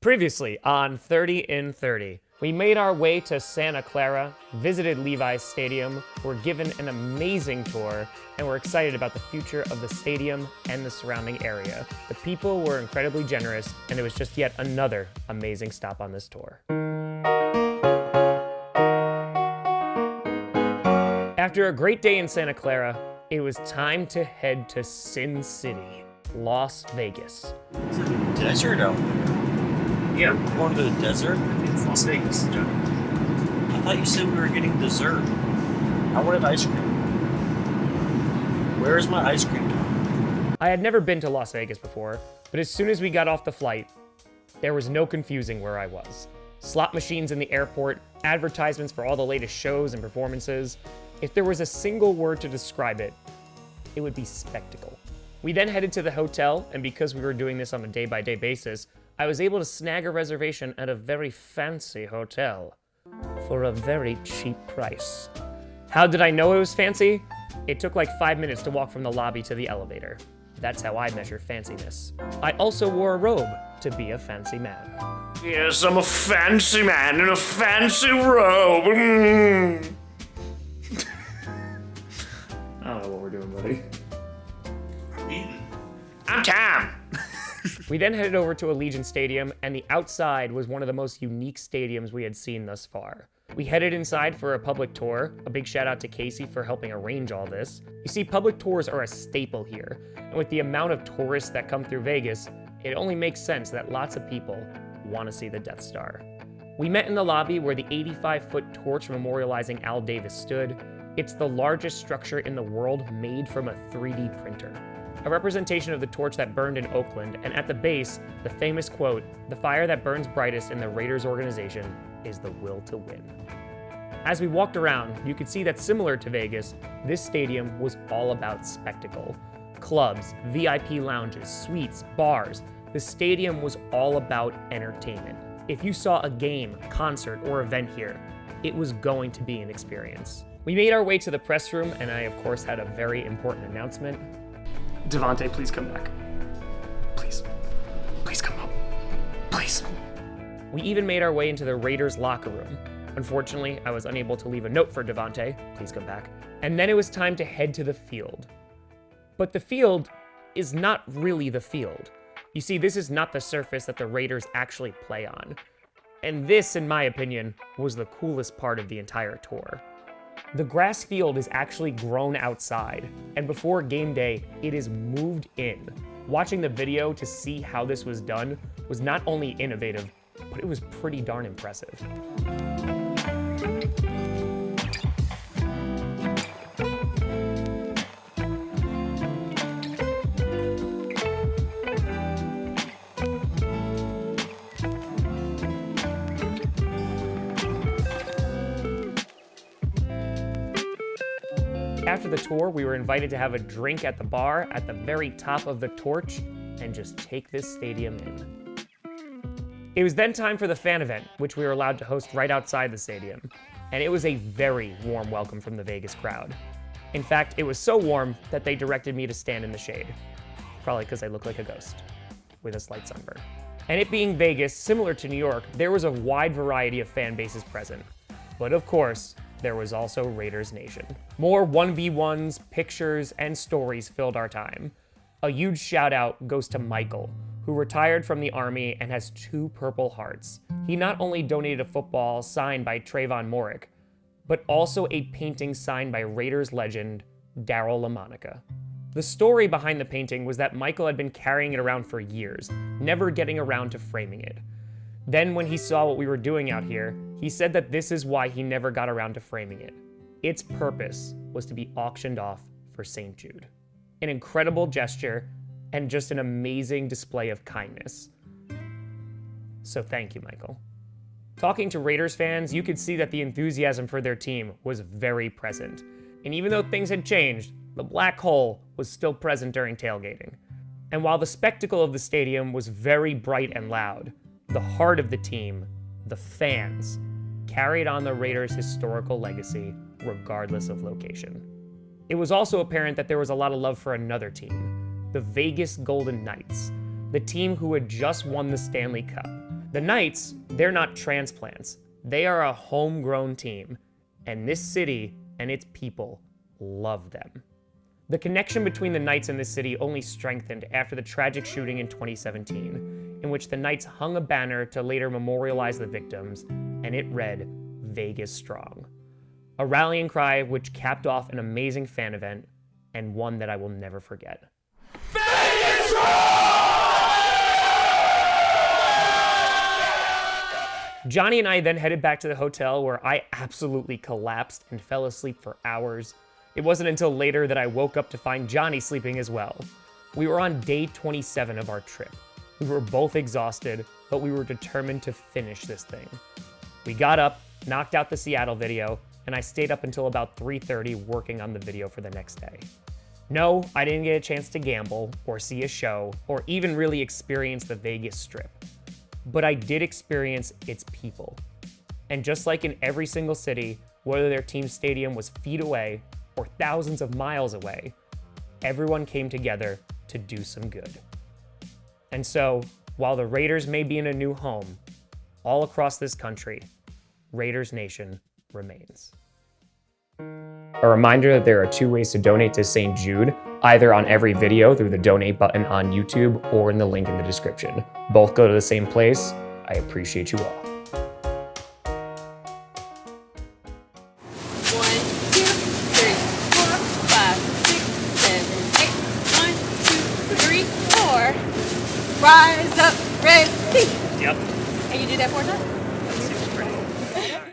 Previously on 30 in 30, we made our way to Santa Clara, visited Levi's Stadium, were given an amazing tour, and were excited about the future of the stadium and the surrounding area. The people were incredibly generous, and it was just yet another amazing stop on this tour. After a great day in Santa Clara, it was time to head to Sin City, Las Vegas. Is it a desert out there? Yeah, We're going to the desert? it's Las Vegas, Joe. I thought you said we were getting dessert. I wanted ice cream. Where is my ice cream? I had never been to Las Vegas before, but as soon as we got off the flight, there was no confusing where I was. Slot machines in the airport, advertisements for all the latest shows and performances. If there was a single word to describe it, it would be spectacle. We then headed to the hotel, and because we were doing this on a day-by-day basis, I was able to snag a reservation at a very fancy hotel for a very cheap price. How did I know it was fancy? It took like 5 minutes to walk from the lobby to the elevator. That's how I measure fanciness. I also wore a robe to be a fancy man. Yes, I'm a fancy man in a fancy robe. I don't know what we're doing, buddy. I'm Tom. We then headed over to Allegiant Stadium, and the outside was one of the most unique stadiums we had seen thus far. We headed inside for a public tour. A big shout out to Casey for helping arrange all this. You see, public tours are a staple here, and with the amount of tourists that come through Vegas, it only makes sense that lots of people want to see the Death Star. We met in the lobby where the 85-foot torch memorializing Al Davis stood. It's the largest structure in the world made from a 3D printer. A representation of the torch that burned in Oakland, and at the base, the famous quote, "The fire that burns brightest in the Raiders organization is the will to win." As we walked around, you could see that similar to Vegas, this stadium was all about spectacle. Clubs, VIP lounges, suites, bars. The stadium was all about entertainment. If you saw a game, concert, or event here, it was going to be an experience. We made our way to the press room, and I, of course, had a very important announcement. Devontae, please come back. Please. Please come up. Please. We even made our way into the Raiders locker room. Unfortunately, I was unable to leave a note for Devontae. Please come back. And then it was time to head to the field. But the field is not really the field. You see, this is not the surface that the Raiders actually play on. And this, in my opinion, was the coolest part of the entire tour. The grass field is actually grown outside, and before game day, it is moved in. Watching the video to see how this was done was not only innovative, but it was pretty darn impressive. After the tour, we were invited to have a drink at the bar at the very top of the torch and just take this stadium in. It was then time for the fan event, which we were allowed to host right outside the stadium, and it was a very warm welcome from the Vegas crowd. In fact, it was so warm that they directed me to stand in the shade, probably because I look like a ghost with a slight sunburn. And it being Vegas, similar to New York, there was a wide variety of fan bases present, but of course, there was also Raiders Nation. More 1v1s, pictures, and stories filled our time. A huge shout out goes to Michael, who retired from the Army and has 2 Purple Hearts. He not only donated a football signed by Trayvon Morick, but also a painting signed by Raiders legend Darryl LaMonica. The story behind the painting was that Michael had been carrying it around for years, never getting around to framing it. Then when he saw what we were doing out here, he said that this is why he never got around to framing it. Its purpose was to be auctioned off for St. Jude. An incredible gesture and just an amazing display of kindness. So thank you, Michael. Talking to Raiders fans, you could see that the enthusiasm for their team was very present. And even though things had changed, the black hole was still present during tailgating. And while the spectacle of the stadium was very bright and loud, the heart of the team, the fans, carried on the Raiders' historical legacy regardless of location. It was also apparent that there was a lot of love for another team, the Vegas Golden Knights, the team who had just won the Stanley Cup. The Knights, they're not transplants. They are a homegrown team, and this city and its people love them. The connection between the Knights and this city only strengthened after the tragic shooting in 2017, in which the Knights hung a banner to later memorialize the victims, and it read, "Vegas Strong." A rallying cry which capped off an amazing fan event, and one that I will never forget. Vegas Strong! Johnny and I then headed back to the hotel where I absolutely collapsed and fell asleep for hours. It wasn't until later that I woke up to find Johnny sleeping as well. We were on day 27 of our trip. We were both exhausted, but we were determined to finish this thing. We got up, knocked out the Seattle video, and I stayed up until about 3:30 working on the video for the next day. No, I didn't get a chance to gamble, or see a show, or even really experience the Vegas Strip. But I did experience its people. And just like in every single city, whether their team stadium was feet away or thousands of miles away, everyone came together to do some good. And so, while the Raiders may be in a new home, all across this country, Raiders Nation remains. A reminder that there are 2 ways to donate to St. Jude, either on every video through the donate button on YouTube or in the link in the description. Both go to the same place. I appreciate you all. 1, 2, 3, 4, 5, 6, 7, 8. 1, 2, 3, 4. Rise up, Red Sea. Yep. And you do that 4 times?